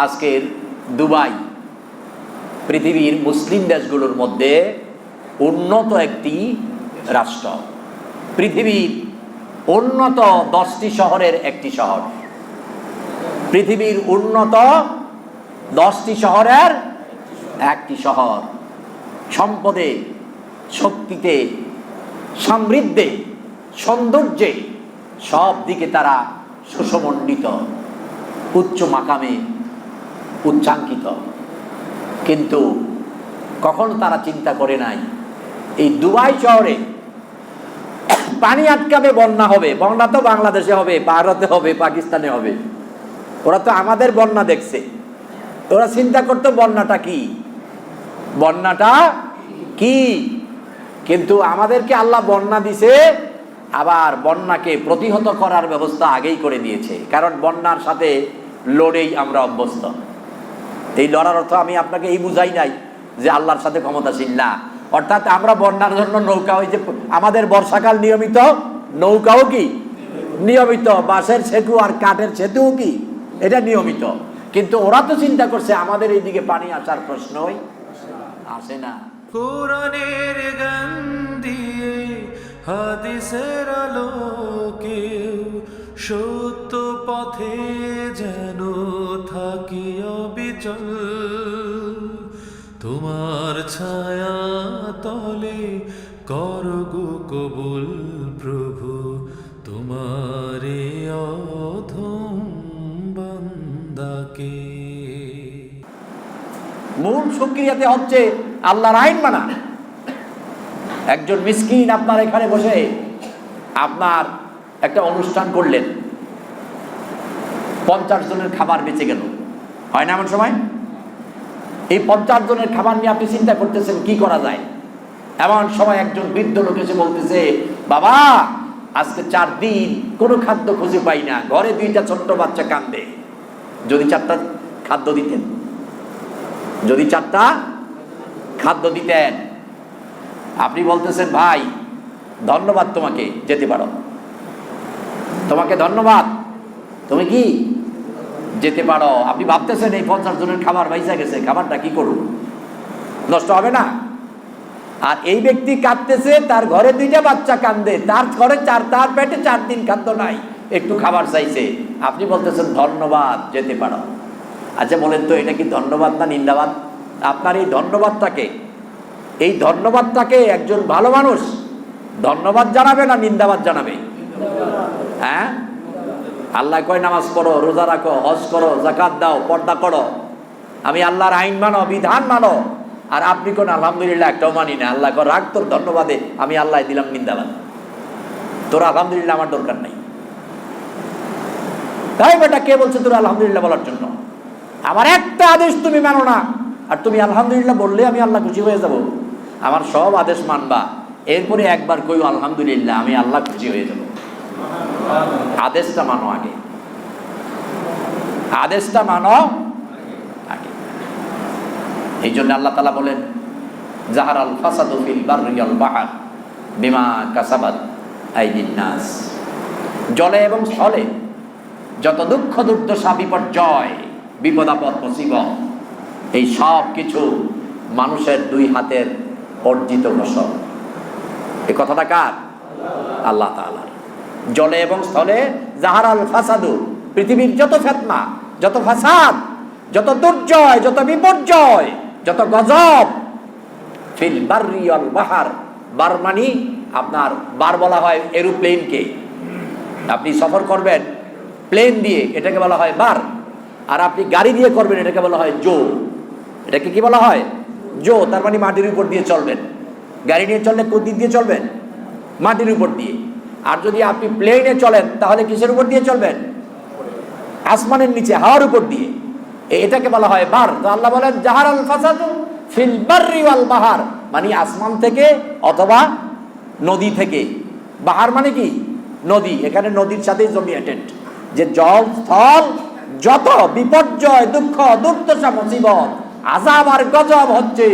আজকের দুবাই পৃথিবীর মুসলিম দেশগুলোর মধ্যে উন্নত একটি রাষ্ট্র, পৃথিবীর উন্নত 10টি শহরের একটি শহর, পৃথিবীর উন্নত 10টি শহরের একটি শহর। সম্পদে, শক্তিতে, সমৃদ্ধে, সৌন্দর্যে সব দিকে তারা সুসমন্ডিত, উচ্চ মাকামে উচ্চাঙ্কিত। কিন্তু কখনো তারা চিন্তা করে নাই এই দুবাই শহরে পানি আটকাবে, বন্যা হবে। বন্যা তো বাংলাদেশে হবে, ভারতে হবে, পাকিস্তানে হবে। ওরা তো আমাদের বন্যা দেখছে, ওরা চিন্তা করতো বন্যাটা কি, বন্যাটা কি। কিন্তু আমাদেরকে আল্লাহ বন্যা দিছে, আবার বন্যাকে প্রতিহত করার ব্যবস্থা আগেই করে দিয়েছে। কারণ বন্যার সাথে লড়েই আমরা অভ্যস্ত। এই লড়ার অর্থ আমি আপনাকে এই বুঝাই নাই যে আল্লাহর সাথে ক্ষমতাশীল না। অর্থাৎ আমরা বন্যার জন্য নৌকা, ওই যে আমাদের বর্ষাকাল নিয়মিত, নৌকাও কি নিয়মিত, বাঁশের সেতু আর কাঠের সেতুও কি এটা নিয়মিত। কিন্তু ওরা তো চিন্তা করছে আমাদের এইদিকে পানি আসার প্রশ্নই আসে না। কোরআনের গান দিয়ে হাদিসের আলোকে সত্য পথে যেন থাকি অবিচল, তোমার ছায়া তলে করগো কবুল প্রভু, তোমারে অধম বান্দাকে। মূল সুক্রিয়াতে হচ্ছে আল্লাহর আইন মানা। একজন মিসকিন আপনার এখানে বসে আপনার একটা অনুষ্ঠান করলেন, 50 জনের খাবার বেঁচে গেল, হয় না এমন সময়? এই 50 জনের খাবার নিয়ে আপনি চিন্তা করতেছেন কি করা যায়। এমন সময় একজন বৃদ্ধ লোক এসে বলতেছে, বাবা আজকে 4 দিন কোনো খাদ্য খুঁজে পাই না, ঘরে 2টা ছোট্ট বাচ্চা কান্দে, যদি 4টা খাদ্য দিতেন, যদি 4টা খাদ্য দিতেন। আপনি বলতেছেন ভাই ধন্যবাদ, তোমাকে যেতে পারো, তোমাকে ধন্যবাদ, তুমি কি যেতে পারো। আপনি ভাবতেছেন এই 50 জনের খাবার বাইসা গেছে, খাবারটা কি করুন, নষ্ট হবে না? আর এই ব্যক্তি কাঁদতেছে, তার ঘরে 2টা বাচ্চা কান্দে, তার ঘরে তার পেটে 4 দিন খাদ্য নাই, একটু খাবার চাইছে। আপনি বলতেছেন ধন্যবাদ, যেতে পারো। আচ্ছা বলেন তো এটা কি ধন্যবাদ না নিন্দাবাদ? আপনার এই ধন্যবাদটাকে একজন ভালো মানুষ ধন্যবাদ জানাবে না নিন্দাবাদ জানাবে? হ্যাঁ, আল্লাহ কয় নামাজ পড়ো, রোজা রাখো, হজ করো, যাকাত দাও, পর্দা করো, আমি আল্লাহর আইন মানো, বিধান মানো। আর আপনি কোন আলহামদুলিল্লাহ একটাও মানি না। আল্লাহ কয় রাখ তোর ধন্যবাদে, আমি আল্লাহ দিলাম নিন্দাবাদ, তোর আলহামদুলিল্লাহ আমার দরকার নাই। তাই বেটা কে বলছে তোর আলহামদুলিল্লাহ বলার জন্য? আমার একটা আদেশ তুমি মানো না, আর তুমি আলহামদুলিল্লাহ বললে আমি আল্লাহ খুশি হয়ে যাব। আমার সব আদেশ মানবা, এরপরে একবার কই আলহামদুলিল্লাহ, আমি আল্লাহ খুশি হয়ে যাব। আদেশটা মানো আগে, আদেশটা মানো আগে। এই জন্য আল্লাহ তাআলা বলেন জাহারাল ফাসাদু ফিল বাররি ওয়াল বাহর বিমা কাসাবাত আইদিন নাস। জলে এবং স্থলে যত দুঃখ দুর্দশা, বিপর্যয়, বিপদ আপদ, মুসিবত, এই সব কিছু মানুষের 2 হাতের অর্জিত ফসল। এই কথাটা কার? আল্লাহ তাআলার। জলে এবং স্থলে জাহারাল ফাসাদু, পৃথিবীর যত ফিতনা, যত ফাসাদ, যত দুর্জয়, যত বিপর্যয়, যত গজব, ফিল বাররি ওয়াল বাহর। বার মানে আপনার, বার বলা হয় এরোপ্লেনকে। আপনি সফর করবেন প্লেন দিয়ে, এটাকে বলা হয় বার। আর আপনি গাড়ি দিয়ে করবেন, এটাকে বলা হয় জো। এটাকে কি বলা হয়? জো। তার মানে মাটির উপর দিয়ে চলবেন। গাড়ি নিয়ে চললে কোন দিক দিয়ে চলবেন? মাটির উপর দিয়ে। আর যদি আপনি প্লেনে চলেন তাহলে কিসের উপর দিয়ে চলবেন? আসমানের নিচে, হাওয়ার উপর দিয়ে। এটাকে বলা হয় বার। তো আল্লাহ বলেন জাহারাল ফাসাদু ফিল বাররি ওয়াল বাহর, মানে আসমান থেকে অথবা নদী থেকে। বাহার মানে কি? নদী। এখানে নদীর সাথে জমিয়েটেড, যে জল স্থল যত বিপর্যয়, দুঃখ দুর্দশা, মুসিবত, আযাব আর গজব হচ্ছে,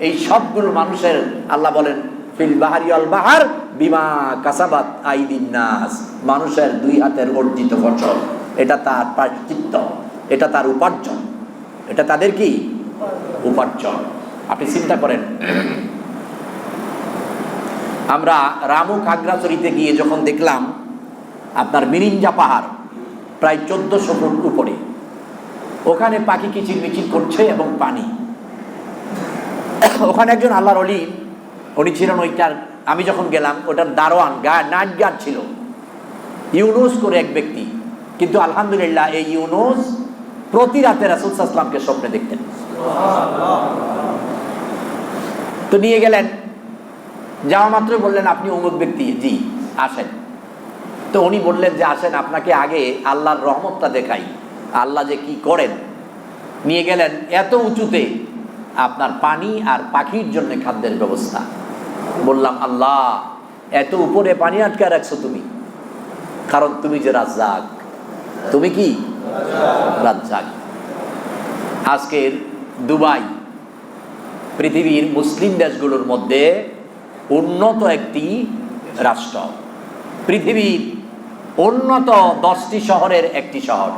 এই সবগুলো মানুষের, আল্লাহ বলেন ফিল বাহরি ওয়াল বাহর বিমা কাসাবাত আইদিন নাস, মানুষের 2 হাতের অর্জিত ফসল। এটা তার প্রায়শ্চিত্ত, এটা তার উপার্জন, এটা তাদের কি উপার্জন। আপনি চিন্তা করেন, আমরা রামু খাগড়াছড়িতে গিয়ে যখন দেখলাম আপনার মিরিঞ্জা পাহাড় প্রায় 1400 ফুট উপরে, ওখানে পাখি কিচিরমিচির করছে এবং পানি। ওখানে একজন আল্লাহর ওলি, উনি ছিলেন ওইটার, আমি যখন গেলাম ওটার দারোয়ান, নাইট গার্ড ছিল, ইউনুস করে এক ব্যক্তি। কিন্তু আলহামদুলিল্লাহ এই ইউনুস প্রতি রাতে রাসূল সাল্লাল্লাহু আলাইহি ওয়াসাল্লামকে স্বপ্নে দেখতেন। তো নিয়ে গেলেন, যাওয়া মাত্র বললেন আপনি অমুক ব্যক্তি, জি আসেন। তো উনি বললেন যে আসেন আপনাকে আগে আল্লাহর রহমতটা দেখাই, আল্লাহ যে কি করেন। নিয়ে গেলেন এত উঁচুতে, আপনার পানি আর পাখির জন্য খাদ্যের ব্যবস্থা। বললাম আল্লাহ এত উপরে পানি আটকে রাখছো তুমি, কারণ তুমি যে রাজ্জাক, তুমি কি রাজ্জাক। আজকের দুবাই পৃথিবীর মুসলিম দেশগুলোর মধ্যে উন্নত একটি রাষ্ট্র, পৃথিবীর উন্নত 10টি শহরের একটি শহর,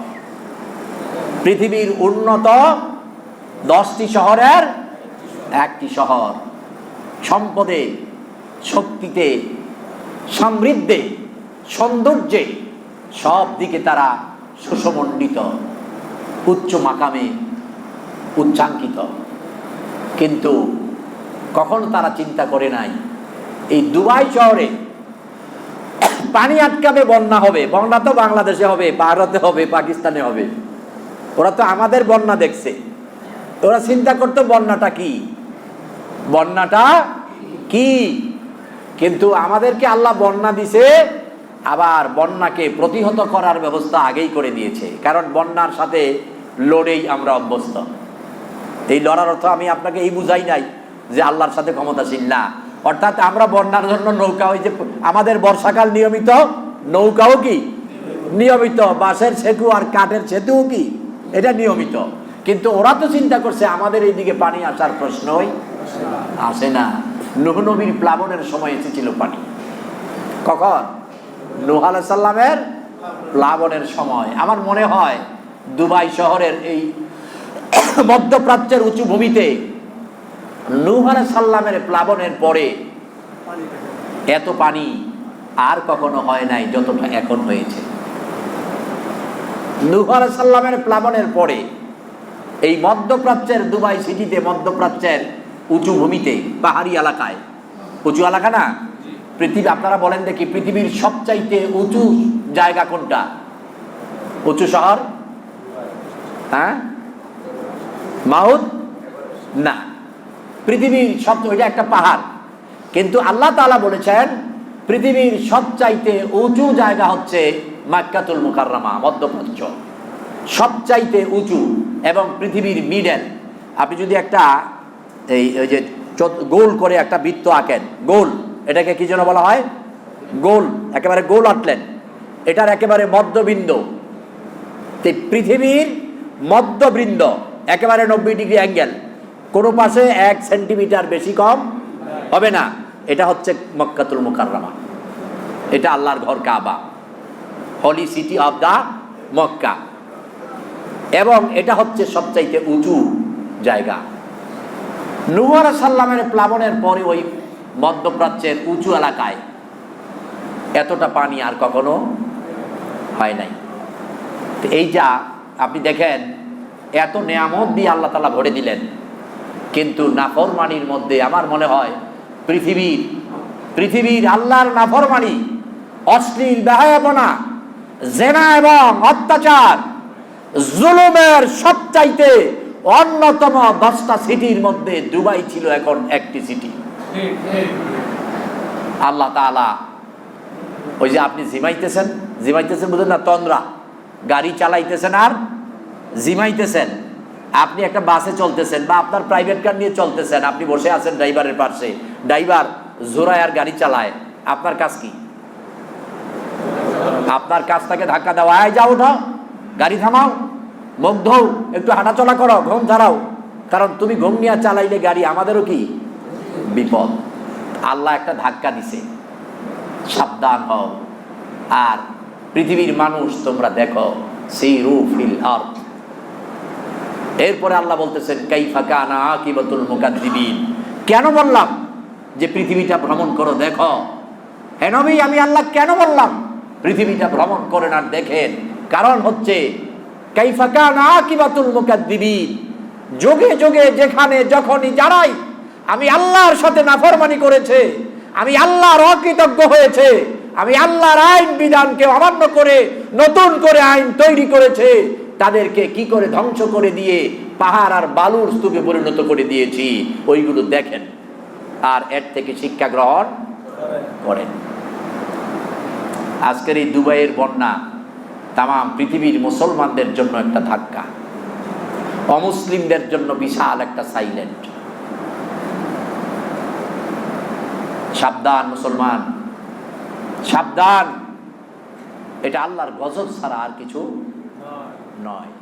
পৃথিবীর উন্নত 10টি শহরের একটি শহর। সম্পদে, শক্তিতে, সমৃদ্ধে, সৌন্দর্যে সব দিকে তারা সুসমণ্ডিত, উচ্চ মাকামে উচ্চাঙ্কিত। কিন্তু কখনো তারা চিন্তা করে নাই এই দুবাই শহরে পানি আটকাবে, বন্যা হবে। বন্যা তো বাংলাদেশে হবে, ভারতে হবে, পাকিস্তানে হবে। ওরা তো আমাদের বন্যা দেখছে, ওরা চিন্তা করতো বন্যাটা কি, বন্যাটা কি। কিন্তু আমাদেরকে আল্লাহ বন্যা দিছে, আবার বন্যাকে প্রতিহত করার ব্যবস্থা আগেই করে দিয়েছে, কারণ বন্যার সাথে লড়েই আমরা অভ্যস্ত। এই লড়ার অর্থ আমি আপনাকে এই বুঝাই নাই যে আল্লাহর সাথে ক্ষমতাশীল না, অর্থাৎ আমরা বন্যার জন্য নৌকা, ওই যে আমাদের বর্ষাকাল নিয়মিত, নৌকাও কি নিয়মিত, বাঁশের সেতু আর কাঠের সেতুও কি এটা নিয়মিত। কিন্তু ওরা তো চিন্তা করছে আমাদের এইদিকে পানি আসার প্রশ্নই আসে না। নূহ নবীর প্লাবনের সময় এসেছিল পানি, কখন? নূহ আলাইহিস সালামের প্লাবনের সময়। আমার মনে হয় দুবাই শহরের এই মধ্যপ্রাচ্যের উঁচু ভূমিতে নূহ আলাইহিস সালামের প্লাবনের পরে এত পানি আর কখনো হয় নাই যতটা এখন হয়েছে। নূহ আলাইহিস সালামের প্লাবনের পরে এই মধ্যপ্রাচ্যের দুবাই সিটিতে, মধ্যপ্রাচ্যের উঁচু ভূমিতে, পাহাড়ি এলাকায়, উঁচু এলাকা না পৃথিবী, আপনারা বলেন দেখি পৃথিবীর সবচাইতে উঁচু জায়গা কোনটা? উঁচু শহর? হ্যাঁ, মাউথ না, পৃথিবীর সব, ওইটা একটা পাহাড়। কিন্তু আল্লাহ তাআলা বলেছেন পৃথিবীর সবচাইতে উঁচু জায়গা হচ্ছে মক্কাতুল মুকাররমা, মধ্যপ্রাচ্য সবচাইতে উঁচু এবং পৃথিবীর মিডল। আপনি যদি একটা এই ওই যে গোল করে একটা বৃত্ত আঁকেন, গোল, এটাকে কি যেন বলা হয়? গোল, একেবারে গোল আঁটলেন, এটার একেবারে মধ্যবিন্দু, পৃথিবীর মধ্যবৃন্দ একেবারে 90 ডিগ্রি অ্যাঙ্গেল, কোনো পাশে 1 সেন্টিমিটার বেশি কম হবে না। এটা হচ্ছে মক্কাতুল মুকাররমা, এটা আল্লাহর ঘর কাবা, হলি সিটি অফ দা মক্কা, এবং এটা হচ্ছে সবচাইতে উঁচু জায়গা। নূহ আলাইহিস সালামের প্লাবনের পরে ওই মধ্যপ্রাচ্যের উঁচু এলাকায় এতটা পানি আর কখনো হয় নাই। এই যা আপনি দেখেন, এত নেয়ামত দিয়ে আল্লাহ তাআলা ভরে দিলেন, কিন্তু নাফরমানির মধ্যে আমার মনে হয় পৃথিবীর আল্লাহর নাফরমানি, অশ্লীল বেহায়াপনা, জেনা এবং অত্যাচার, জুলুমের সবচাইতে অন্যতম 10টা সিটির মধ্যে দুবাই ছিল এখন একটি সিটি। আল্লাহ তাআলা ওই যে আপনি জিমাইতেছেন বুঝলেন না, তন্দ্রা, গাড়ি চালাইতেছেন আর জিমাইতেছেন। আপনি একটা বাসে চলতেছেন বা আপনার প্রাইভেট কার নিয়ে চলতেছেন, আপনি বসে আছেন ড্রাইভারের পাশে, ড্রাইভার জোরায় আর গাড়ি চালায়, আপনার কাজ কি? আপনার কাজ তাকে ধাক্কা দেওয়া, আয় যাও, উঠাও, গাড়ি থামাও, মুখ ধোও, একটু হাঁটাচলা করো, ঘুম ছাড়াও, কারণ তুমি ঘুম নিয়ে চালাইলে গাড়ি আমাদেরও কি বিপদ। আল্লাহ একটা ধাক্কা দিছে, সাবধান হও। আর পৃথিবীর মানুষ তোমরা দেখো, সিরু ফিল আরদ, এরপরে আল্লাহ বলতেছেন কাইফা কানা আকিবাতুল মুকাদ্দিবিন। কেন বললাম যে পৃথিবীটা ভ্রমণ করো দেখো? হে নবী, আমি আল্লাহ কেন বললাম পৃথিবীটা ভ্রমণ করেন আর দেখেন? কারণ হচ্ছে কাইফা কানা আকিবাতুল মুকাদ্দিবিন, যোগে যোগে যেখানে যখনই যারাই আমি আল্লাহর সাথে নাফরমানি করেছে, আমি আল্লাহর অকৃতজ্ঞ হয়েছে, আমি আল্লাহর আইন বিধানকে অমান্য করে নতুন করে আইন তৈরি করেছে, তাদেরকে কি করে ধ্বংস করে দিয়ে পাহাড় আর বালুর স্তূপে পরিণত করে দিয়েছি, ওইগুলো দেখেন আর এর থেকে শিক্ষা গ্রহণ করেন। আজকের এই দুবাইয়ের বন্যা তামাম পৃথিবীর মুসলমানদের জন্য একটা ধাক্কা, অমুসলিমদের জন্য বিশাল একটা সাইলেন্ট। সাবধান মুসলমান, সাবধান, এটা আল্লাহর গজব ছাড়া আর কিছু নয়।